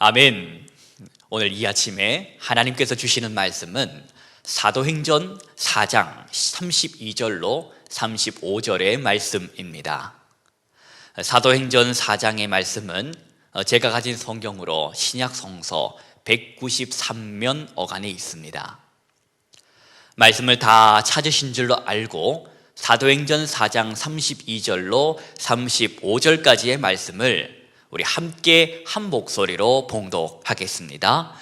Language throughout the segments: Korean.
아멘. 오늘 이 아침에 하나님께서 주시는 말씀은 사도행전 4장 32절로 35절의 말씀입니다. 사도행전 4장의 말씀은 제가 가진 성경으로 신약 성서 193면 어간에 있습니다. 말씀을 다 찾으신 줄로 알고 사도행전 4장 32절로 35절까지의 말씀을 우리 함께 한 목소리로 봉독하겠습니다.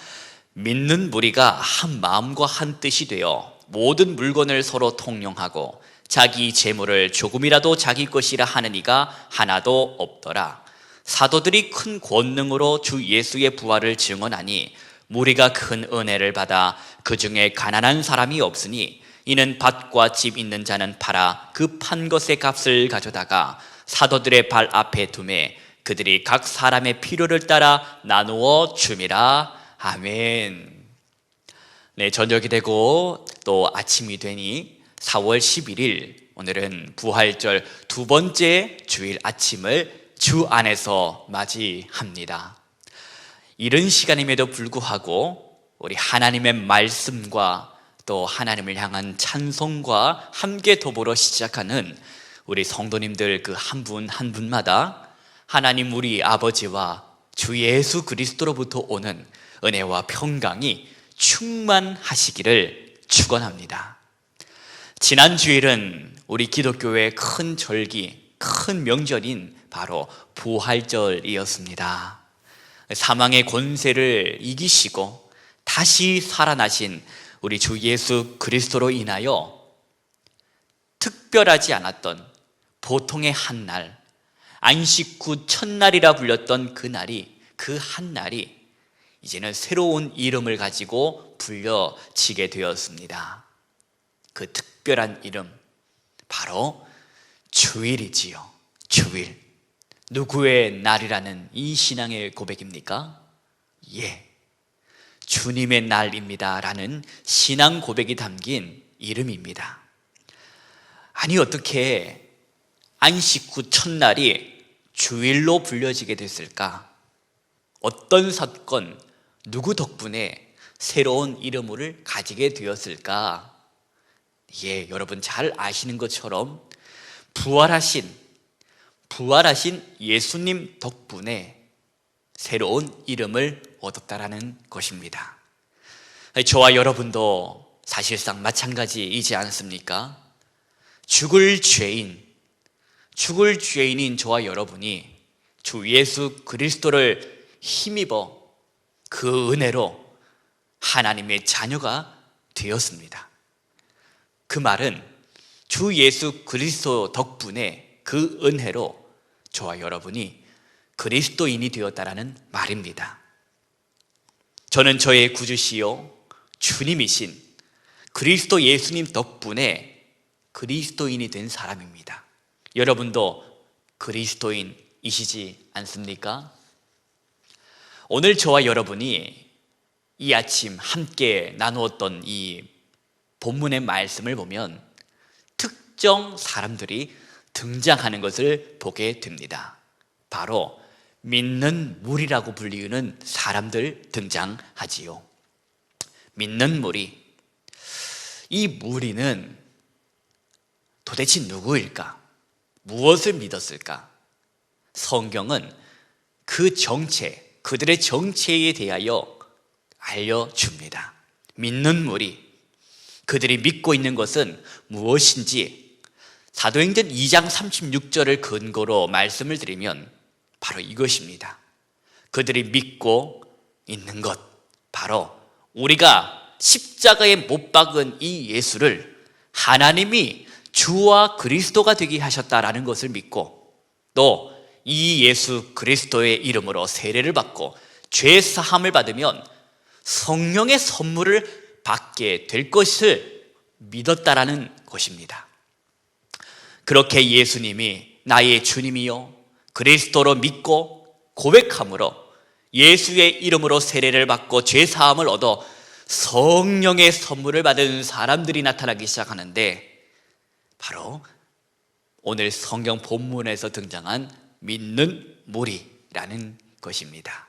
믿는 무리가 한 마음과 한 뜻이 되어 모든 물건을 서로 통용하고 자기 재물을 조금이라도 자기 것이라 하는 이가 하나도 없더라. 사도들이 큰 권능으로 주 예수의 부활을 증언하니 무리가 큰 은혜를 받아 그 중에 가난한 사람이 없으니 이는 밭과 집 있는 자는 팔아 그 판 것의 값을 가져다가 사도들의 발 앞에 두매 그들이 각 사람의 필요를 따라 나누어 줌이라. 아멘. 네, 저녁이 되고 또 아침이 되니 4월 11일 오늘은 부활절 두 번째 주일 아침을 주 안에서 맞이합니다. 이른 시간임에도 불구하고 우리 하나님의 말씀과 또 하나님을 향한 찬송과 함께 더불어 시작하는 우리 성도님들 그 한 분 한 분마다 하나님 우리 아버지와 주 예수 그리스도로부터 오는 은혜와 평강이 충만하시기를 축원합니다. 지난 주일은 우리 기독교의 큰 절기, 큰 명절인 바로 부활절이었습니다. 사망의 권세를 이기시고 다시 살아나신 우리 주 예수 그리스도로 인하여 특별하지 않았던 보통의 한 날, 안식 후 첫날이라 불렸던 그 한 날이 이제는 새로운 이름을 가지고 불려지게 되었습니다. 그 특별한 이름, 바로 주일이지요. 주일. 누구의 날이라는 이 신앙의 고백입니까? 예, 주님의 날입니다 라는 신앙 고백이 담긴 이름입니다. 아니, 어떻게 안식 후 첫날이 주일로 불려지게 됐을까? 어떤 사건, 누구 덕분에 새로운 이름을 가지게 되었을까? 예, 여러분 잘 아시는 것처럼 부활하신 예수님 덕분에 새로운 이름을 얻었다라는 것입니다. 저와 여러분도 사실상 마찬가지이지 않습니까? 죽을 죄인인 저와 여러분이 주 예수 그리스도를 힘입어 그 은혜로 하나님의 자녀가 되었습니다. 그 말은 주 예수 그리스도 덕분에 그 은혜로 저와 여러분이 그리스도인이 되었다라는 말입니다. 저는 저의 구주시요 주님이신 그리스도 예수님 덕분에 그리스도인이 된 사람입니다. 여러분도 그리스도인이시지 않습니까? 오늘 저와 여러분이 이 아침 함께 나누었던 이 본문의 말씀을 보면 특정 사람들이 등장하는 것을 보게 됩니다. 바로 믿는 무리라고 불리우는 사람들 등장하지요. 믿는 무리. 이 무리는 도대체 누구일까? 무엇을 믿었을까? 성경은 그 정체, 그들의 정체에 대하여 알려줍니다. 믿는 무리, 그들이 믿고 있는 것은 무엇인지 사도행전 2장 36절을 근거로 말씀을 드리면 바로 이것입니다. 그들이 믿고 있는 것, 바로 우리가 십자가에 못 박은 이 예수를 하나님이 주와 그리스도가 되게 하셨다라는 것을 믿고 또 이 예수 그리스도의 이름으로 세례를 받고 죄 사함을 받으면 성령의 선물을 받게 될 것을 믿었다라는 것입니다. 그렇게 예수님이 나의 주님이요 그리스도로 믿고 고백함으로 예수의 이름으로 세례를 받고 죄 사함을 얻어 성령의 선물을 받은 사람들이 나타나기 시작하는데 바로 오늘 성경 본문에서 등장한 믿는 무리라는 것입니다.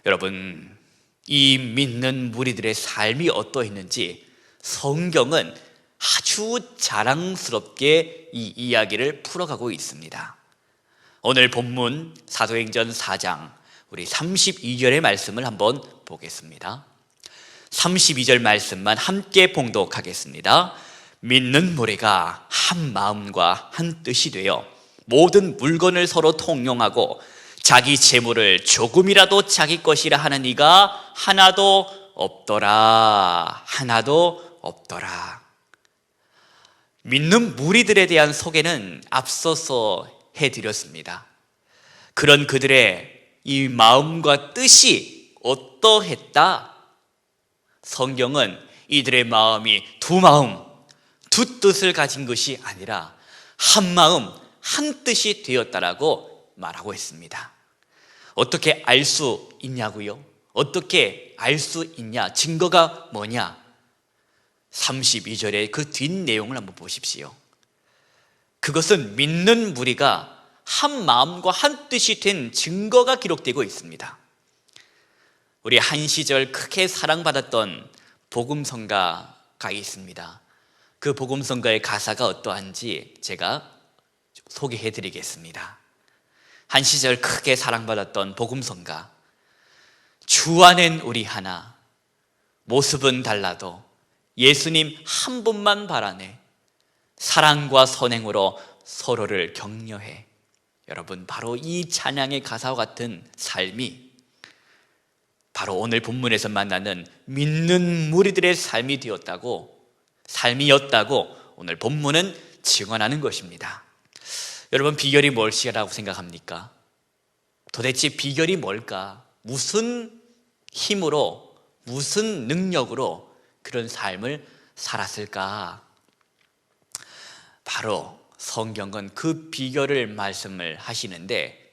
여러분, 이 믿는 무리들의 삶이 어떠했는지 성경은 아주 자랑스럽게 이 이야기를 풀어가고 있습니다. 오늘 본문 사도행전 4장 우리 32절의 말씀을 한번 보겠습니다. 32절 말씀만 함께 봉독하겠습니다. 믿는 무리가 한 마음과 한 뜻이 되어 모든 물건을 서로 통용하고 자기 재물을 조금이라도 자기 것이라 하는 이가 하나도 없더라. 하나도 없더라. 믿는 무리들에 대한 소개는 앞서서 해드렸습니다. 그런 그들의 이 마음과 뜻이 어떠했다? 성경은 이들의 마음이 두 마음, 두 뜻을 가진 것이 아니라 한 마음, 한 뜻이 되었다라고 말하고 있습니다. 어떻게 알 수 있냐고요? 어떻게 알 수 있냐? 증거가 뭐냐? 32절의 그 뒷내용을 한번 보십시오. 그것은 믿는 무리가 한 마음과 한 뜻이 된 증거가 기록되고 있습니다. 우리 한 시절 크게 사랑받았던 복음성가가 있습니다. 그 복음성가의 가사가 어떠한지 제가 소개해드리겠습니다. 한 시절 크게 사랑받았던 복음성가. 주 안엔 우리 하나, 모습은 달라도 예수님 한 분만 바라네. 사랑과 선행으로 서로를 격려해. 여러분, 바로 이 찬양의 가사와 같은 삶이 바로 오늘 본문에서 만나는 믿는 무리들의 삶이었다고 오늘 본문은 증언하는 것입니다. 여러분, 비결이 무엇이라고 생각합니까? 도대체 비결이 뭘까? 무슨 힘으로, 무슨 능력으로 그런 삶을 살았을까? 바로 성경은 그 비결을 말씀을 하시는데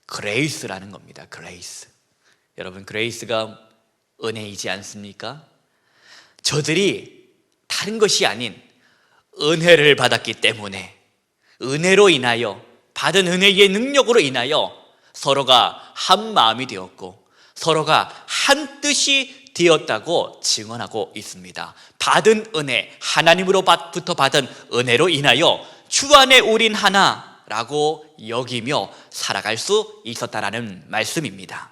그레이스라는 겁니다. 그레이스. 여러분, 그레이스가 은혜이지 않습니까? 저들이 다른 것이 아닌 은혜를 받았기 때문에, 은혜로 인하여, 받은 은혜의 능력으로 인하여 서로가 한 마음이 되었고 서로가 한 뜻이 되었다고 증언하고 있습니다. 받은 은혜, 하나님으로부터 받은 은혜로 인하여 주 안에 우린 하나라고 여기며 살아갈 수 있었다라는 말씀입니다.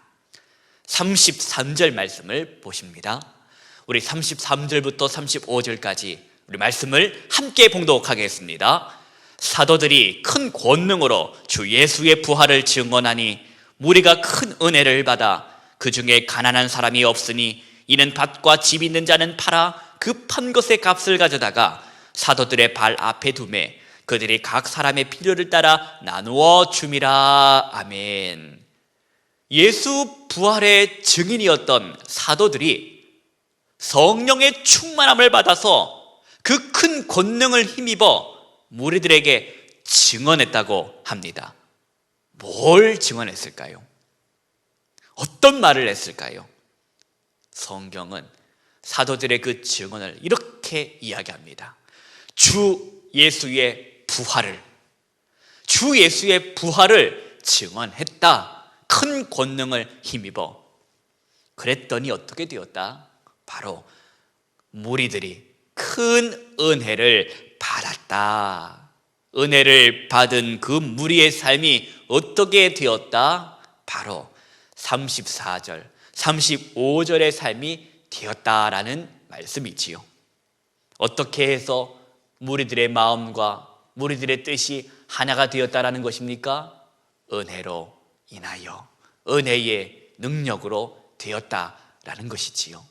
33절 말씀을 보십니다. 우리 33절부터 35절까지 우리 말씀을 함께 봉독하겠습니다. 사도들이 큰 권능으로 주 예수의 부활을 증언하니 무리가 큰 은혜를 받아 그 중에 가난한 사람이 없으니 이는 밭과 집 있는 자는 팔아 그 판 것의 값을 가져다가 사도들의 발 앞에 두매 그들이 각 사람의 필요를 따라 나누어 줌이라. 아멘. 예수 부활의 증인이었던 사도들이 성령의 충만함을 받아서 그 큰 권능을 힘입어 무리들에게 증언했다고 합니다. 뭘 증언했을까요? 어떤 말을 했을까요? 성경은 사도들의 그 증언을 이렇게 이야기합니다. 주 예수의 부활을 증언했다. 큰 권능을 힘입어. 그랬더니 어떻게 되었다? 바로 무리들이 큰 은혜를 받았다. 은혜를 받은 그 무리의 삶이 어떻게 되었다? 바로 34절, 35절의 삶이 되었다라는 말씀이지요. 어떻게 해서 무리들의 마음과 무리들의 뜻이 하나가 되었다라는 것입니까? 은혜로 인하여, 은혜의 능력으로 되었다라는 것이지요.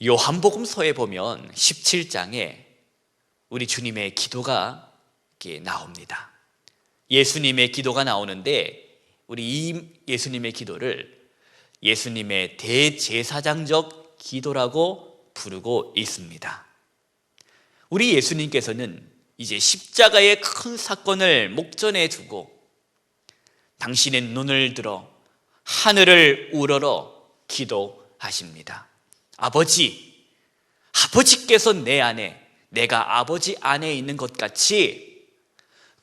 요한복음서에 보면 17장에 우리 주님의 기도가 이렇게 나옵니다. 예수님의 기도가 나오는데 우리 이 예수님의 기도를 예수님의 대제사장적 기도라고 부르고 있습니다. 우리 예수님께서는 이제 십자가의 큰 사건을 목전에 두고 당신의 눈을 들어 하늘을 우러러 기도하십니다. 아버지께서 내 안에, 내가 아버지 안에 있는 것 같이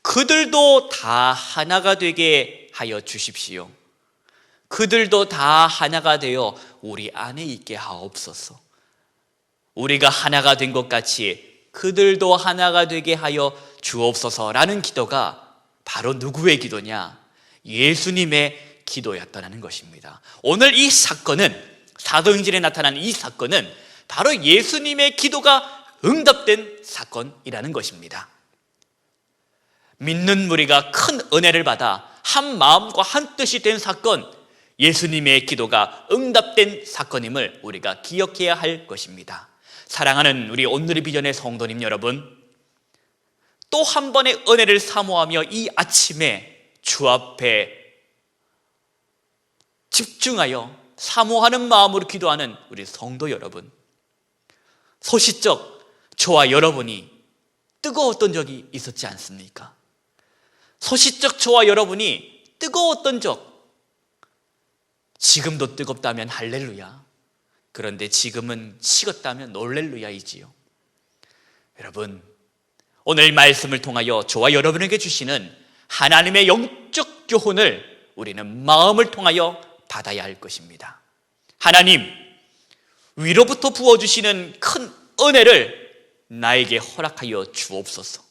그들도 다 하나가 되게 하여 주십시오. 그들도 다 하나가 되어 우리 안에 있게 하옵소서. 우리가 하나가 된 것 같이 그들도 하나가 되게 하여 주옵소서라는 기도가 바로 누구의 기도냐? 예수님의 기도였다는 것입니다. 오늘 이 사건은, 사도행전에 나타난 이 사건은 바로 예수님의 기도가 응답된 사건이라는 것입니다. 믿는 무리가 큰 은혜를 받아 한 마음과 한 뜻이 된 사건, 예수님의 기도가 응답된 사건임을 우리가 기억해야 할 것입니다. 사랑하는 우리 오늘의 비전의 성도님 여러분, 또 한 번의 은혜를 사모하며 이 아침에 주 앞에 집중하여 사모하는 마음으로 기도하는 우리 성도 여러분, 소시적 저와 여러분이 뜨거웠던 적이 있었지 않습니까? 소시적 저와 여러분이 뜨거웠던 적, 지금도 뜨겁다면 할렐루야. 그런데 지금은 식었다면 놀렐루야이지요. 여러분, 오늘 말씀을 통하여 저와 여러분에게 주시는 하나님의 영적 교훈을 우리는 마음을 통하여 받아야 할 것입니다. 하나님, 위로부터 부어주시는 큰 은혜를 나에게 허락하여 주옵소서.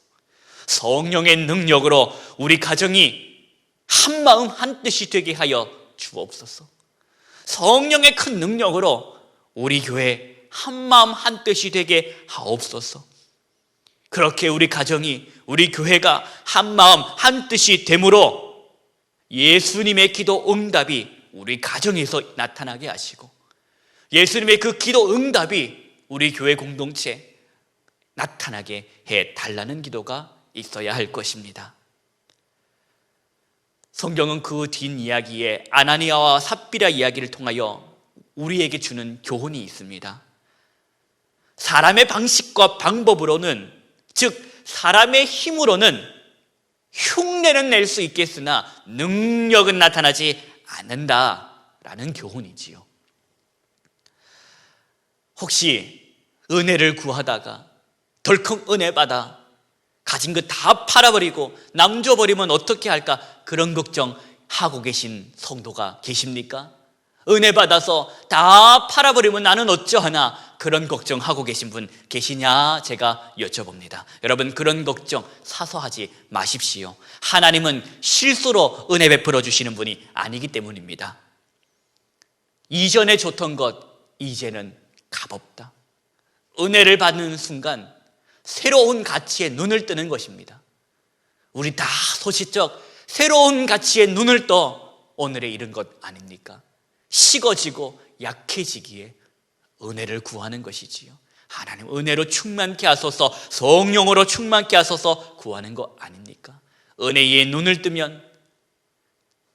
성령의 능력으로 우리 가정이 한 마음 한 뜻이 되게 하여 주옵소서. 성령의 큰 능력으로 우리 교회 한 마음 한 뜻이 되게 하옵소서. 그렇게 우리 가정이, 우리 교회가 한 마음 한 뜻이 되므로 예수님의 기도 응답이 우리 가정에서 나타나게 하시고, 예수님의 그 기도 응답이 우리 교회 공동체에 나타나게 해달라는 기도가 있어야 할 것입니다. 성경은 그 뒷이야기에 아나니아와 삽비라 이야기를 통하여 우리에게 주는 교훈이 있습니다. 사람의 방식과 방법으로는, 즉 사람의 힘으로는 흉내는 낼 수 있겠으나 능력은 나타나지 않는다라는 교훈이지요. 혹시 은혜를 구하다가 덜컥 은혜 받아 가진 거 다 팔아버리고 남줘버리면 어떻게 할까, 그런 걱정하고 계신 성도가 계십니까? 은혜 받아서 다 팔아버리면 나는 어쩌하나, 그런 걱정하고 계신 분 계시냐 제가 여쭤봅니다. 여러분, 그런 걱정 사소하지 마십시오. 하나님은 실수로 은혜 베풀어 주시는 분이 아니기 때문입니다. 이전에 줬던 것 이제는 값없다. 은혜를 받는 순간 새로운 가치에 눈을 뜨는 것입니다. 우리 다 소시적 새로운 가치에 눈을 떠 오늘에 이른 것 아닙니까? 식어지고 약해지기에 은혜를 구하는 것이지요. 하나님 은혜로 충만케 하소서, 성령으로 충만케 하소서 구하는 거 아닙니까? 은혜에 눈을 뜨면,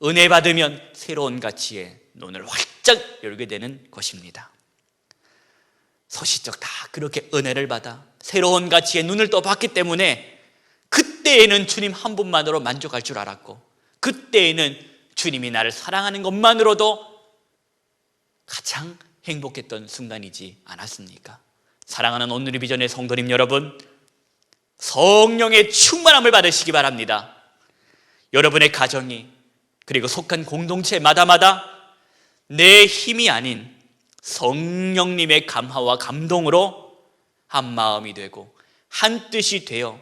은혜 받으면 새로운 가치에 눈을 활짝 열게 되는 것입니다. 소시적 다 그렇게 은혜를 받아 새로운 가치에 눈을 떠봤기 때문에 그때에는 주님 한 분만으로 만족할 줄 알았고, 그때에는 주님이 나를 사랑하는 것만으로도 가장 행복했던 순간이지 않았습니까? 사랑하는 오늘의 비전의 성도님 여러분, 성령의 충만함을 받으시기 바랍니다. 여러분의 가정이, 그리고 속한 공동체마다마다 내 힘이 아닌 성령님의 감화와 감동으로 한 마음이 되고 한 뜻이 되어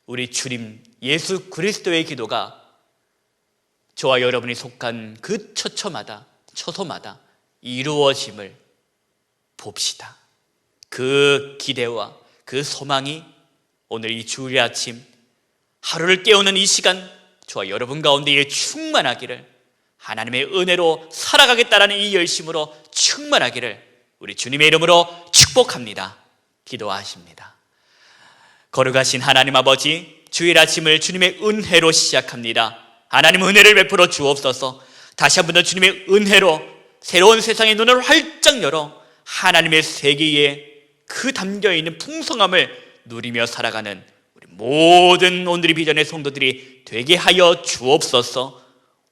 우리 주님 예수 그리스도의 기도가 저와 여러분이 속한 그 처소마다 이루어짐을 봅시다. 그 기대와 그 소망이 오늘 이 주일 아침 하루를 깨우는 이 시간 저와 여러분 가운데에 충만하기를, 하나님의 은혜로 살아가겠다라는 이 열심으로 충만하기를 우리 주님의 이름으로 축복합니다. 기도하십니다. 거룩하신 하나님 아버지, 주일 아침을 주님의 은혜로 시작합니다. 하나님 은혜를 베풀어 주옵소서. 다시 한 번 더 주님의 은혜로 새로운 세상의 눈을 활짝 열어 하나님의 세계에 그 담겨있는 풍성함을 누리며 살아가는 우리 모든 오늘의 비전의 성도들이 되게 하여 주옵소서.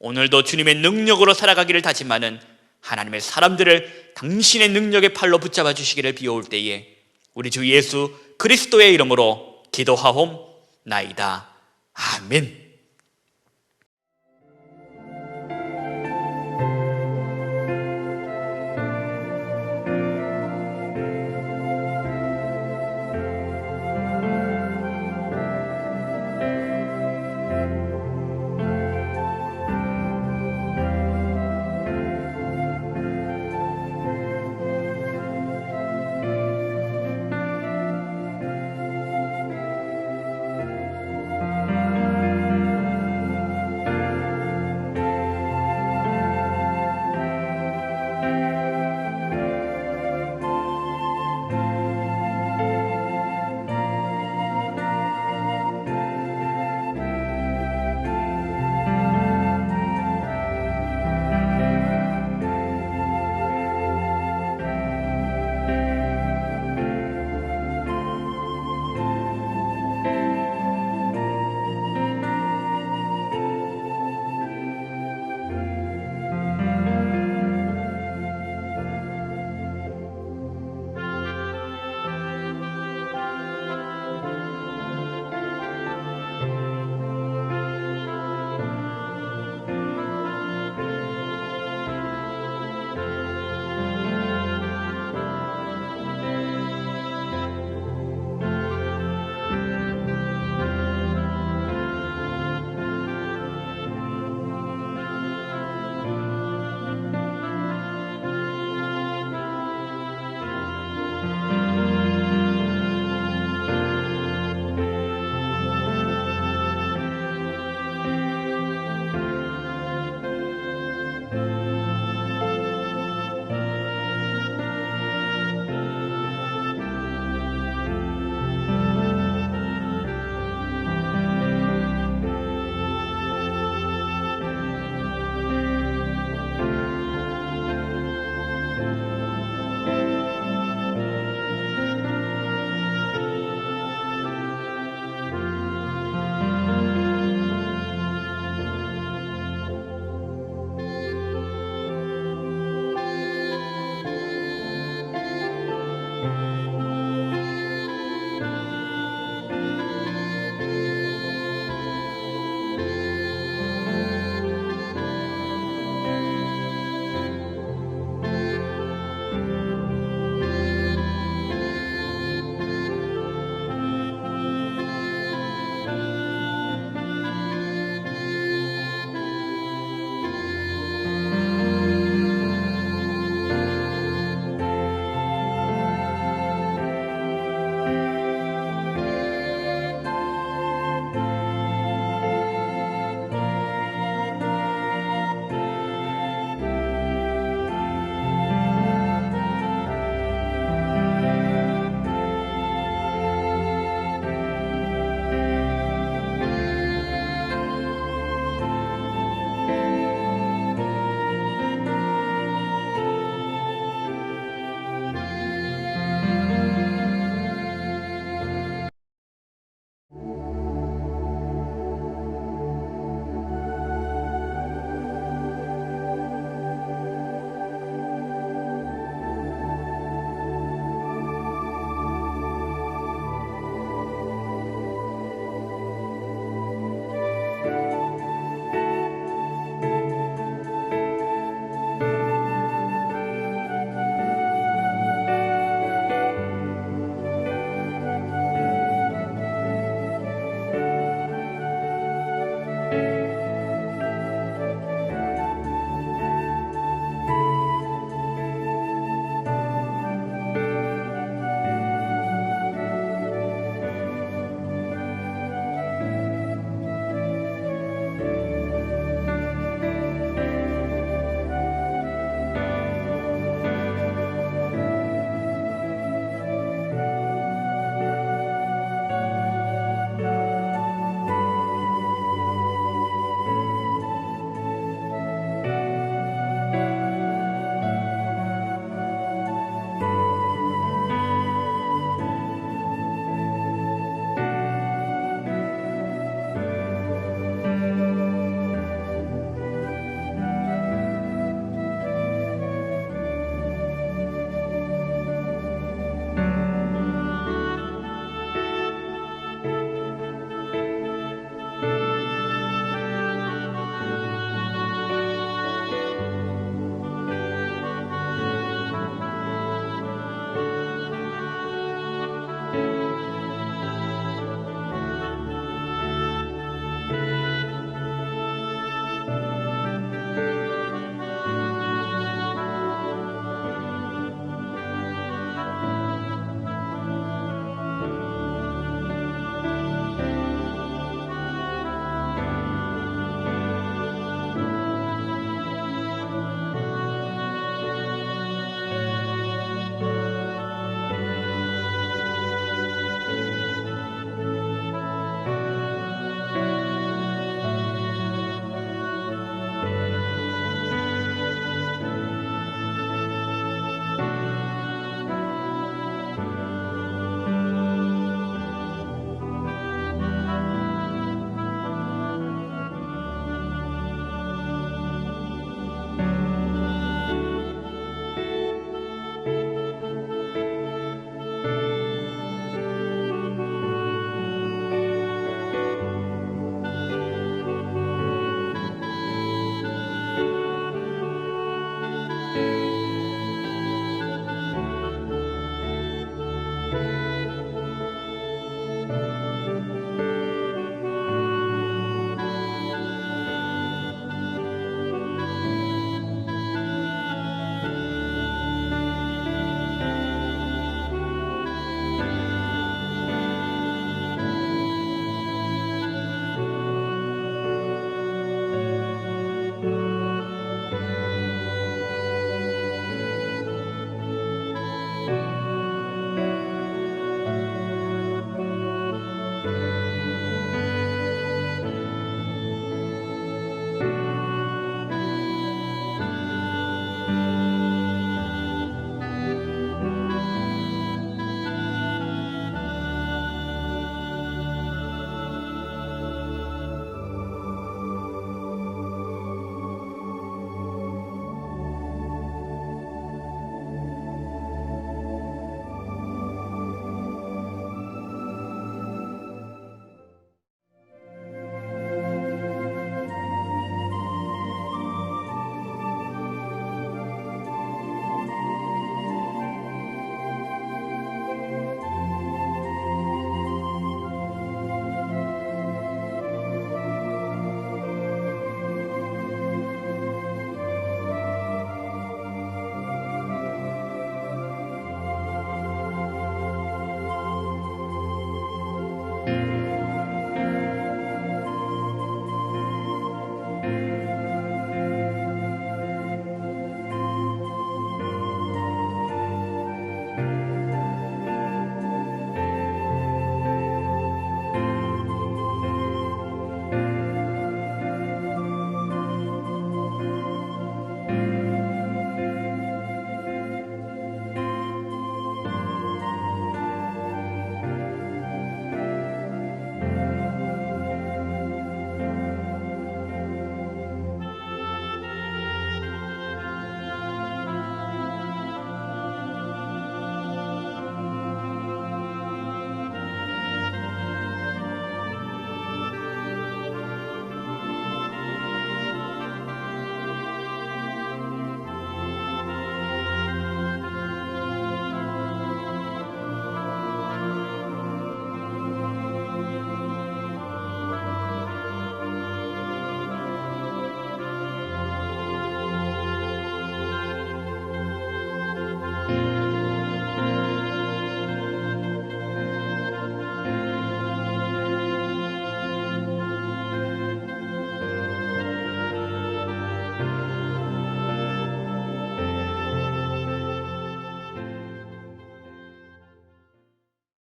오늘도 주님의 능력으로 살아가기를 다짐하는 하나님의 사람들을 당신의 능력의 팔로 붙잡아 주시기를 비올 때에 우리 주 예수 그리스도의 이름으로 기도하옵나이다. 아멘.